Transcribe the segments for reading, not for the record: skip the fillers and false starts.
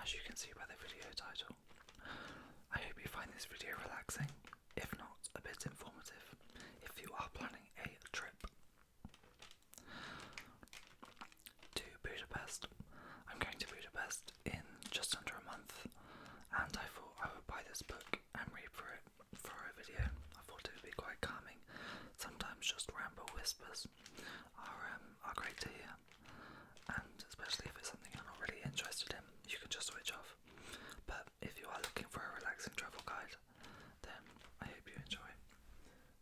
as you can see by the video title. I hope you find this video relaxing, if not a bit informative, if you are planning a trip to Budapest. I'm going to Budapest in just under a month, and I thought I would buy this book and read through it for a video. I thought it would be quite calming. Sometimes just ramble whispers are great to hear, and especially if it's something you're not really interested in, you can just switch off. But if you are looking for a relaxing travel guide, then I hope you enjoy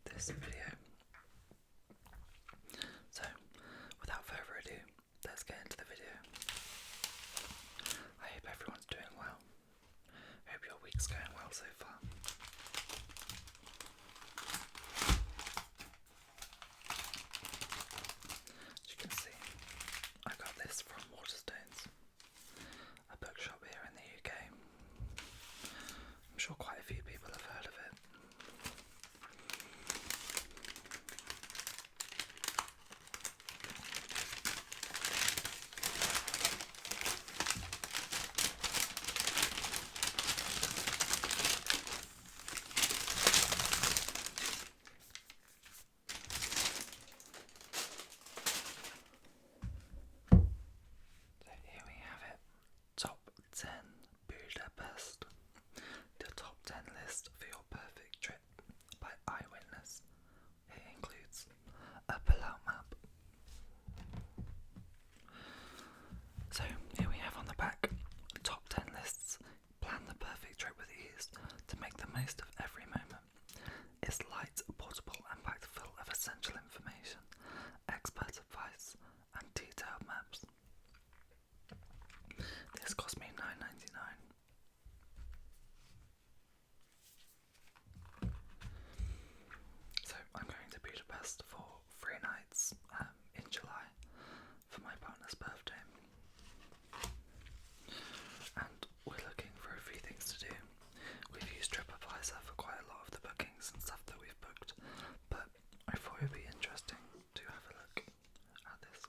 this video. So, without further ado, let's get into the video. I hope everyone's doing well. I hope your week's going well so far. As you can see, I got this from Waterstones, a bookshop here in the UK. I'm sure quite a few people have heard of it. So here we have it. Top 10 Budapest. The top 10 list for your perfect trip by Eyewitness. It includes a pull-out map. So here we have on the back, top 10 lists. Plan the perfect trip with ease to make the most of every moment. It's light, portable and packed full of essential information, expert advice and detailed maps. This cost me $9.99. So I'm going to Budapest for 3 nights in July for my partner's birthday. And we're looking for a few things to do. We've used TripAdvisor for quite a lot of the bookings and stuff that we've booked, but I thought it would be interesting to have a look at this.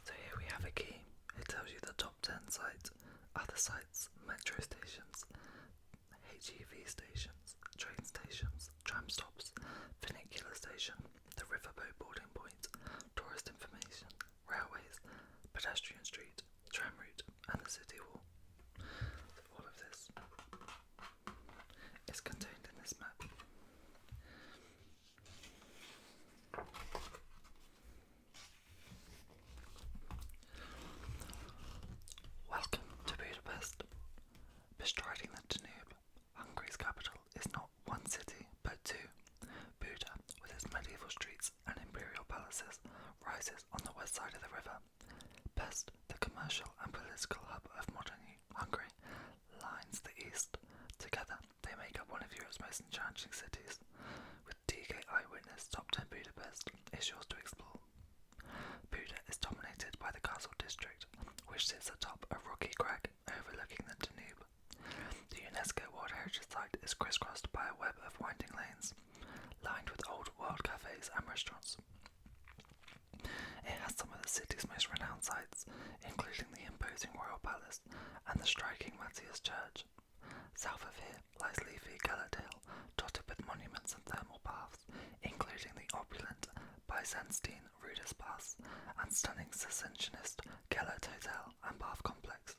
So here we have a key. It tells you the top 10 sites, other sites, metro stations, HEV stations, train stations, tram stops, funicular station, the riverboat boarding point, tourist information, railways, pedestrian street, tram route, and the city wall. So all of this is contained in this map. Welcome to Budapest. Bestriding the Danube, Hungary's capital is not one city, but two. Buda, with its medieval streets and imperial palaces, rises on the west side of the river. Pest, the commercial and political hub of modern Hungary, lines the east. Together, they make up one of Europe's most enchanting cities. With DK Eyewitness Top 10 Budapest is yours to explore. Buda is dominated by the castle district, which sits atop a rocky crag overlooking the Danube. The UNESCO World Heritage Site is crisscrossed by a web of winding lanes, lined with old world cafes and restaurants. It has some of the city's most renowned sites, including the imposing Royal Palace and the striking Matthias Church. South of here lies leafy Gelerdale, dotted with monuments and thermal baths, including the opulent Byzantine Rudis Baths and stunning secessionist Gelert Hotel and Bath Complex.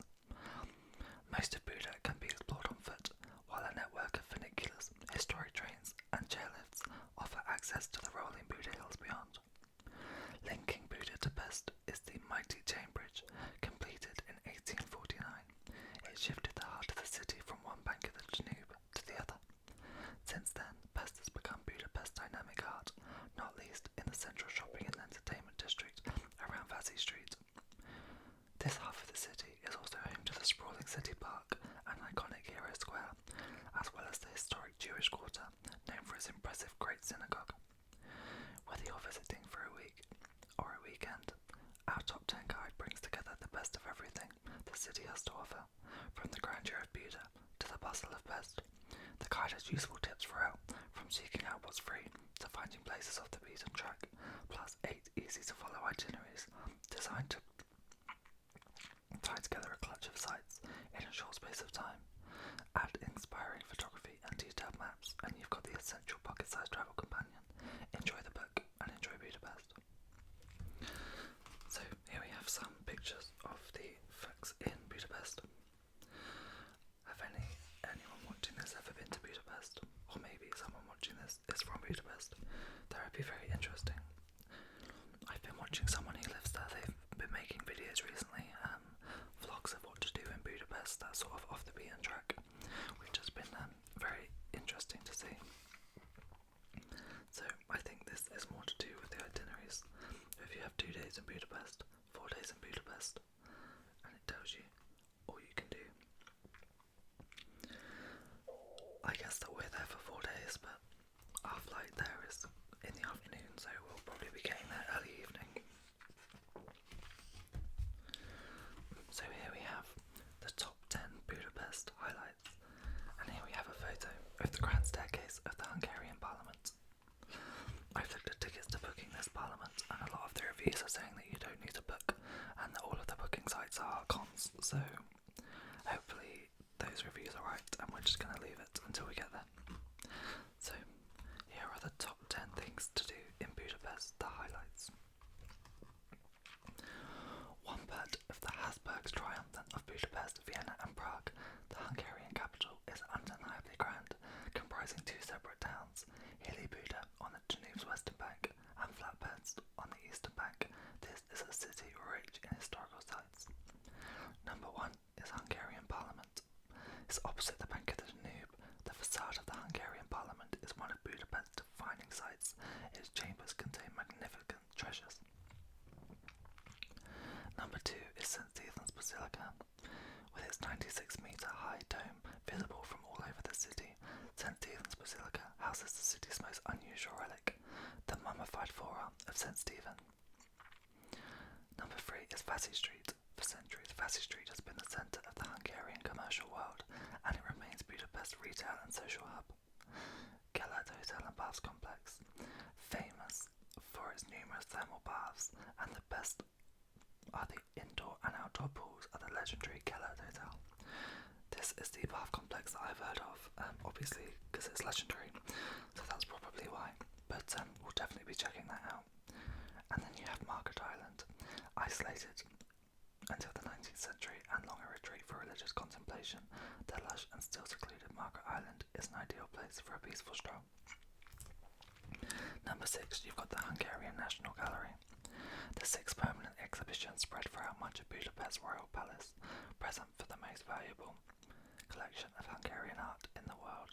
Most of Buda can be explored on foot, while a network of funiculars, historic trains and chairlifts offer access to the rolling Buda Hills beyond. Linking Buda to Pest is the mighty chain bridge, completed in 1849. It shifted the heart of the city from one bank of the Danube to the other. Since then, Pest has become Budapest's dynamic heart, not least in the central shopping and entertainment district around Váci Street. This half of the city is also home to the sprawling city park and iconic Hero Square, as well as the historic Jewish quarter, known for its impressive Great Synagogue. Whether you're visiting for a week or a weekend, our top 10 guide brings together the best of everything the city has to offer, from the grandeur of Buda to the bustle of Pest. The guide has useful tips throughout, from seeking out what's free to finding places off the beaten track, plus 8 easy-to-follow itineraries designed to tie together a clutch of sites in a short space of time. Add inspiring photography and detailed maps, and you've got the essential pocket-sized travel companion. Enjoy the book and enjoy Budapest. So here we have some pictures of the folks in Budapest. Have anyone watching this ever been to Budapest? Or maybe someone watching this is from Budapest. That would be very interesting. I've been watching someone who lives there. They've been making videos recently, vlogs of what to do in Budapest, that sort of off the beaten track, which has been very interesting to see. So I think this is more to do with the itineraries. If you have 2 days in Budapest, 4 days in Budapest, and it tells you all you can do. I guess that we're there for 4 days, but our flight there is in the afternoon, so we'll probably be getting there early evening. So here we have the top 10 Budapest highlights, and here we have a photo of the grand staircase of the Hungarian Parliament. I've looked at tickets to booking this Parliament, and a lot of the reviews are saying that you don't need to book, and that all of the booking sites are cons, so hopefully those reviews are right, and we're just going to leave it until we get there. So here are the top 10 things to do in Budapest, the highlights. One part of the Habsburgs' triumvirate of Budapest, Vienna and Prague, the Hungarian capital, is undeniably grand, comprising 2 separate towns, Hilly Buda on the Danube's western bank and Flatpest on the eastern bank. This is a city rich in historical sites. Number 1 is Hungarian Parliament. It's opposite the bank of the Danube. The facade of the Hungarian Parliament is one of Budapest's defining sites. Its chambers contain magnificent treasures. Number 2 is St. Stephen's Basilica. With its 96-metre high dome visible from all over the city, St. Stephen's Basilica houses the city's most unusual relic, the mummified forearm of St. Stephen. Number 3 is Vasy Street. For centuries, Vasy Street has been the centre of the Hungarian commercial world, and it remains Budapest's retail and social hub. Gellert Hotel and Baths Complex, famous for its numerous thermal baths, and the best are the indoor and outdoor pools at the legendary Gellert Hotel. This is the bath complex that I've heard of, obviously because it's legendary, so that's probably why, but we'll definitely be checking that out. And then you have Margaret Island, isolated until the 19th century and long a retreat for religious contemplation. The lush and still secluded Margaret Island is an ideal place for a peaceful stroll. Number 6, you've got the Hungarian National Gallery. The 6 permanent exhibitions spread throughout much of Budapest's royal palace, present for the most valuable collection of Hungarian art in the world.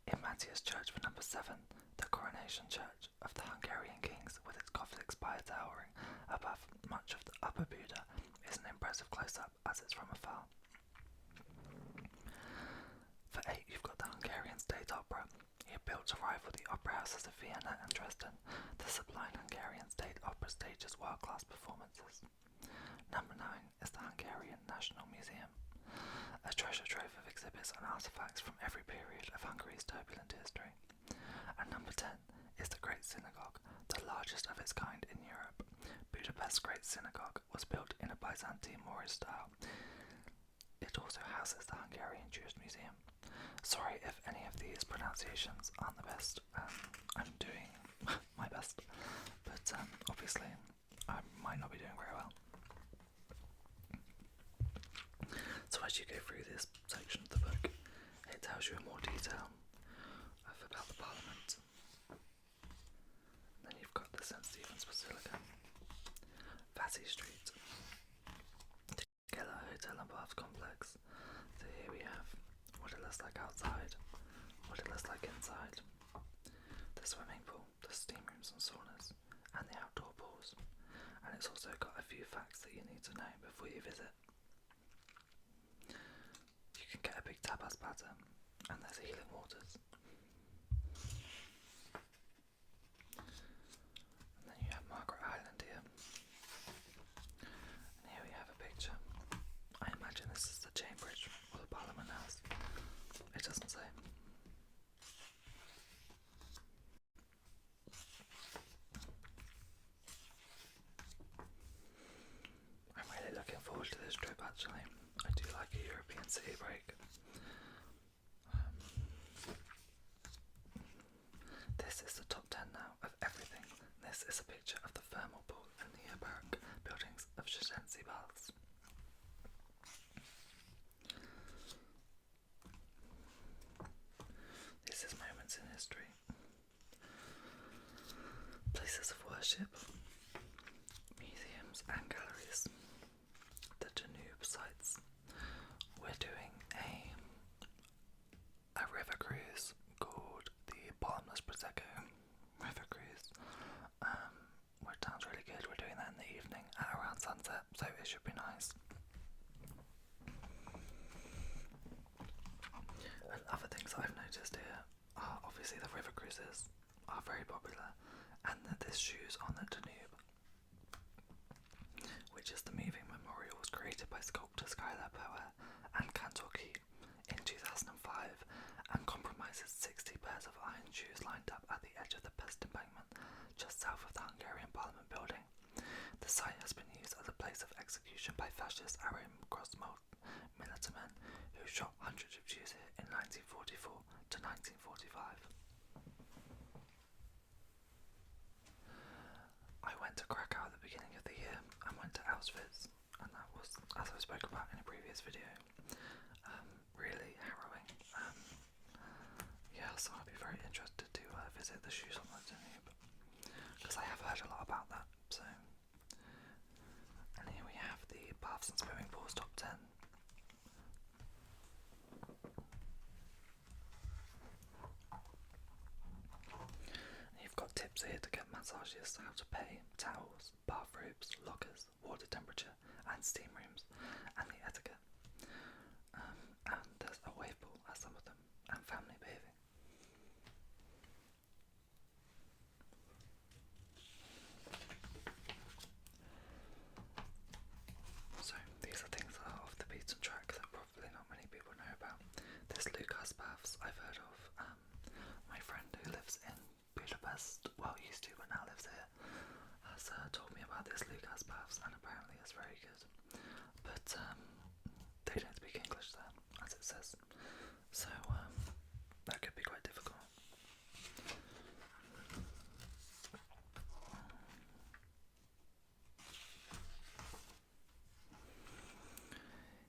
In Matthias Church for number 7, the coronation church of the Hungarian kings, with its Gothic spire towering above much of the upper Buda, is an impressive close-up as it's from afar. For 8, you've got the Hungarian State Opera. Here built to rival the opera houses of Vienna and Dresden, the sublime Hungarian State Opera stages world-class performances. Number 9 is the Hungarian National Museum, a treasure trove of exhibits and artifacts from every period of Hungary's turbulent history. And number 10 is the Great Synagogue, the largest of its kind in Europe. Budapest's Great Synagogue was built in a Byzantine Moorish style. It also houses the Hungarian Jewish Museum. Sorry if any of these pronunciations aren't the best. I'm doing my best, but obviously I might not be doing very well. So as you go through this section of the book, it tells you in more detail about the Parliament. And then you've got the St. Stephen's Basilica, Vasy Street, the Gellert Hotel and Baths Complex. So here we have what it looks like outside, what it looks like inside, the swimming pool, the steam rooms and saunas, and the outdoor pools. And it's also got a few facts that you need to know before you visit. You can get a big tapas platter, and there's healing waters. And then you have Margaret Island here. And here we have a picture. I imagine this is the Cambridge or the Parliament House. It doesn't say. actually. I do like a European city break. This is the top 10 now of everything. This is a picture of the thermal pool and the baroque buildings of Szczecin baths. This is moments in history. Places of worship, museums and galleries. The Danube sites. We're doing a river cruise called the Bottomless Prosecco River Cruise. Which sounds really good. We're doing that in the evening at around sunset, so it should be nice. And other things that I've noticed here are obviously the river cruises are very popular, and that this shoes on the Danube, which is the moving memorial, was created by sculptor Skylar Power and Kantorki in 2005 and compromises 60 pairs of iron shoes lined up at the edge of the Pest embankment just south of the Hungarian Parliament building. The site has been used as a place of execution by fascist Arrow Cross militiamen who shot hundreds of Jews here in 1944 to 1945. I went to Krakow at the beginning of the year and went to Auschwitz, and that was, as I spoke about in a previous video, really harrowing. Yeah, so I'd be very interested to visit the shoes on the Danube, because I have heard a lot about that. So, and here we have the baths and swimming pools top 10. You've got tips here to get massages, how to pay, towels, bathrobes, lockers, water temperature and steam rooms, and the etiquette. And there's a wave pool at some of them, and family bathing. So these are things that are off the beaten track that probably not many people know about. This Lucas baths I've heard of. My friend who lives in Budapest, well, used to but now lives here, has told me about this Lucas baths, and apparently it's very good. But they don't speak English there, as it says. So that could be quite difficult.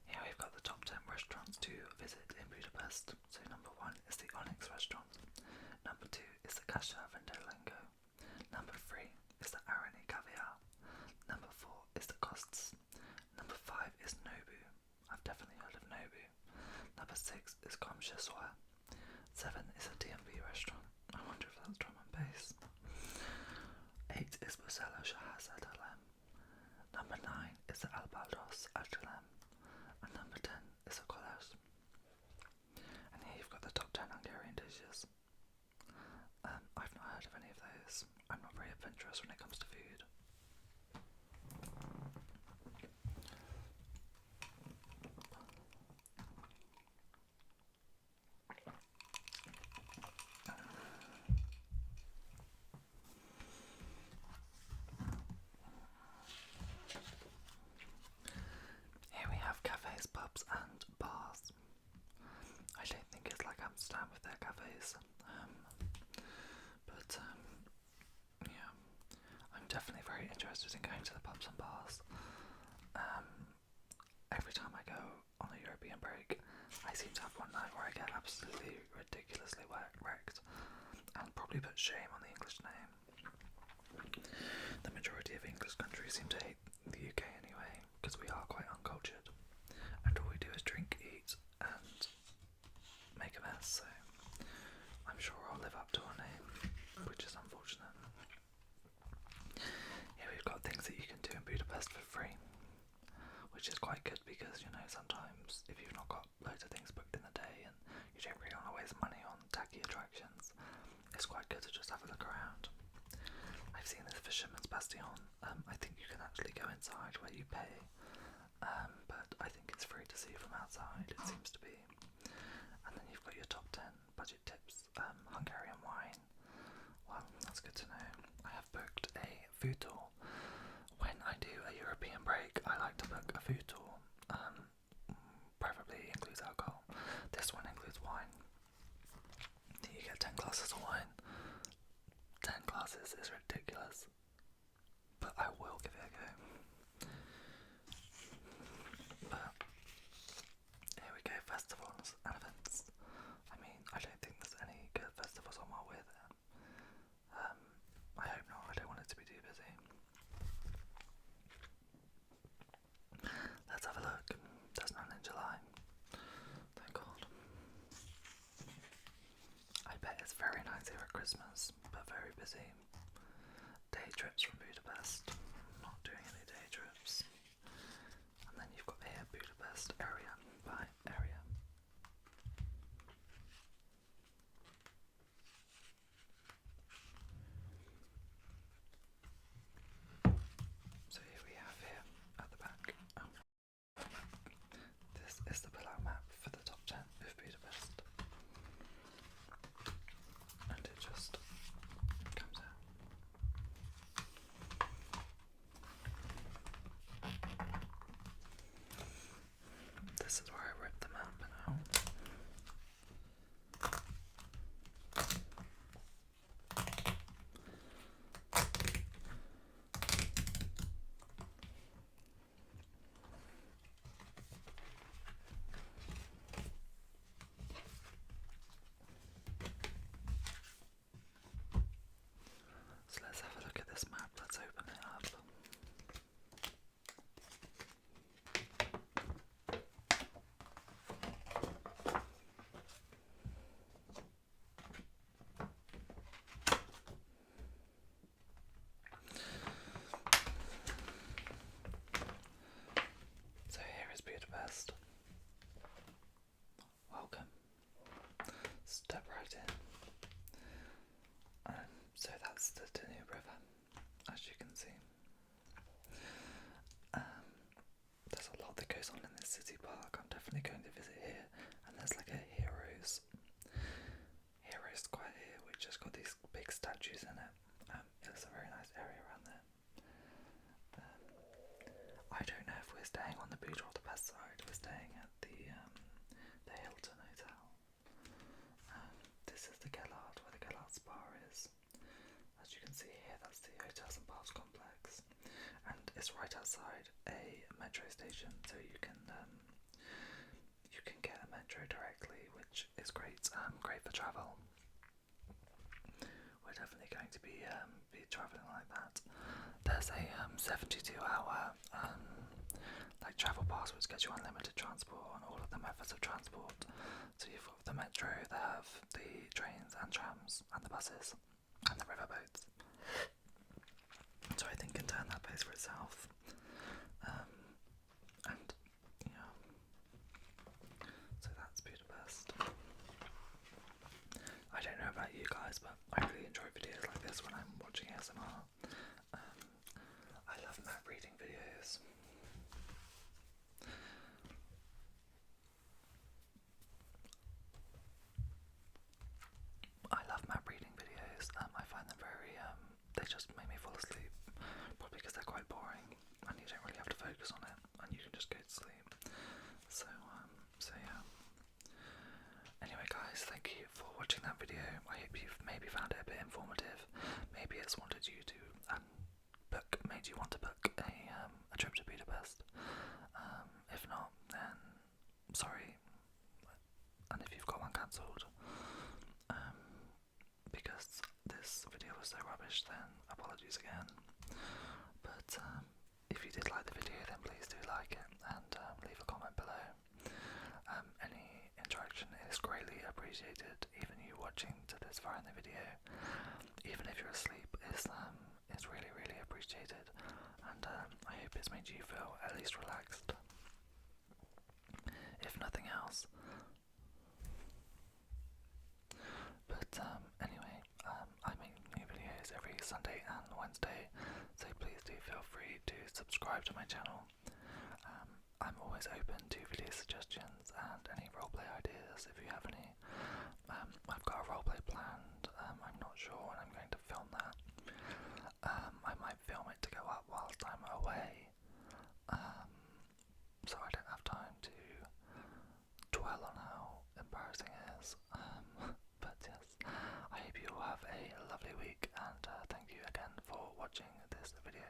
Here we've got the top 10 restaurants to visit in Budapest. So number 1 is the Onyx restaurant. Number 2 is the Kasha Vendolengo. Number 3 is the Arani Caviar. Number 4 is the Kosts. Number 5 is Nobu. I've definitely heard of Nobu. Number 6 is Komsha Soa. 7 is a DMB restaurant. I wonder if that's drum and bass. 8 is Bucelo Shahaz Adalem. Number 9 is the Albaldos Adalem. And number 10 is a Kolas. And here you've got the top 10 Hungarian dishes. I've not heard of any of those. I'm not very adventurous when it comes to food. Here we have cafes, pubs and bars. I don't think it's like Amsterdam with their cafes. Yeah, I'm definitely very interested in going to the pubs and bars. Every time I go on a European break, I seem to have one night where I get absolutely ridiculously wrecked, and probably put shame on the English name. The majority of English countries seem to hate the UK anyway, because we are quite uncultured, and all we do is drink, eat, and make a mess, so I'm sure I'll live up to our name, which is unfortunate. Here we've got things that you can do in Budapest for free, which is quite good because, you know, sometimes if you've not got loads of things booked in the day and you don't really want to waste money on tacky attractions, it's quite good to just have a look around. I've seen this Fisherman's Bastion. I think you can actually go inside where you pay, but I think it's free to see from outside, it seems to be. And then you've got your top 10 budget tips. Hungarian wine. Well, that's good to know. I have booked a food tour. When I do a European break, I like to book a food tour preferably includes alcohol. This one includes wine. You get 10 glasses of wine. 10 glasses is ridiculous, but I will give it a go. But here we go, festivals and events. I mean, I don't think there's any good festivals on my way there. I hope not, I don't want it to be too busy. Let's have a look. There's none in July. Thank God. I bet it's very nice here at Christmas, but very busy. Day trips from Budapest. Not doing any day trips. And then you've got here Budapest area by area. So here we have here at the back. This is the pull-out map for the top 10 of Budapest. And it just comes out. This is where I ripped the map out. So let's have a look at this map. Let's open it up. So here is Budapest. Welcome. Step right in. So that's the Danube River, as you can see. There's a lot that goes on in this city park. I'm definitely going to visit here. And there's like a Heroes Square here, which has got these big statues in it. It's a very nice area around there. I don't know if we're staying on the Budapest side. We're staying at the Hilton Hotel. This is the Gellard, where the Gellard Spa is. As you can see here, that's the Hotels and Baths complex, and it's right outside a metro station, so you can get a metro directly, which is great. Great for travel. We're definitely going to be traveling like that. There's a 72-hour like travel pass, which gets you unlimited transport on all of the methods of transport. So you've got the metro, they have the trains and trams and the buses and the riverboats. So I think in turn that pays for itself. And yeah, so that's Budapest. I don't know about you guys, but I really enjoy videos like this when I'm watching ASMR. I love map reading videos. I love map reading videos. I find them very, they just make me fall asleep. Probably because they're quite boring and you don't really have to focus on it and you can just go to sleep. So yeah. Anyway guys, thank you for watching that video. I hope you've maybe found it a bit informative. Maybe it's wanted you to made you want to book a trip to Budapest. If not, then sorry. And if you've got one cancelled, because this video was so rubbish, then apologies again. But if you did like the video, then please do like it and leave a comment below. Any interaction is greatly appreciated. Even you watching to this far in the video, even if you're asleep, is really, really appreciated. And I hope it's made you feel at least relaxed, if nothing else. But anyway, I make new videos every Sunday and Wednesday, so please do feel free to subscribe to my channel. I'm always open to video suggestions and any roleplay ideas if you have any. I've got a roleplay planned. I'm not sure when I'm going to film that. I might film it to go up whilst I'm away, so I don't have a lovely week, and thank you again for watching this video.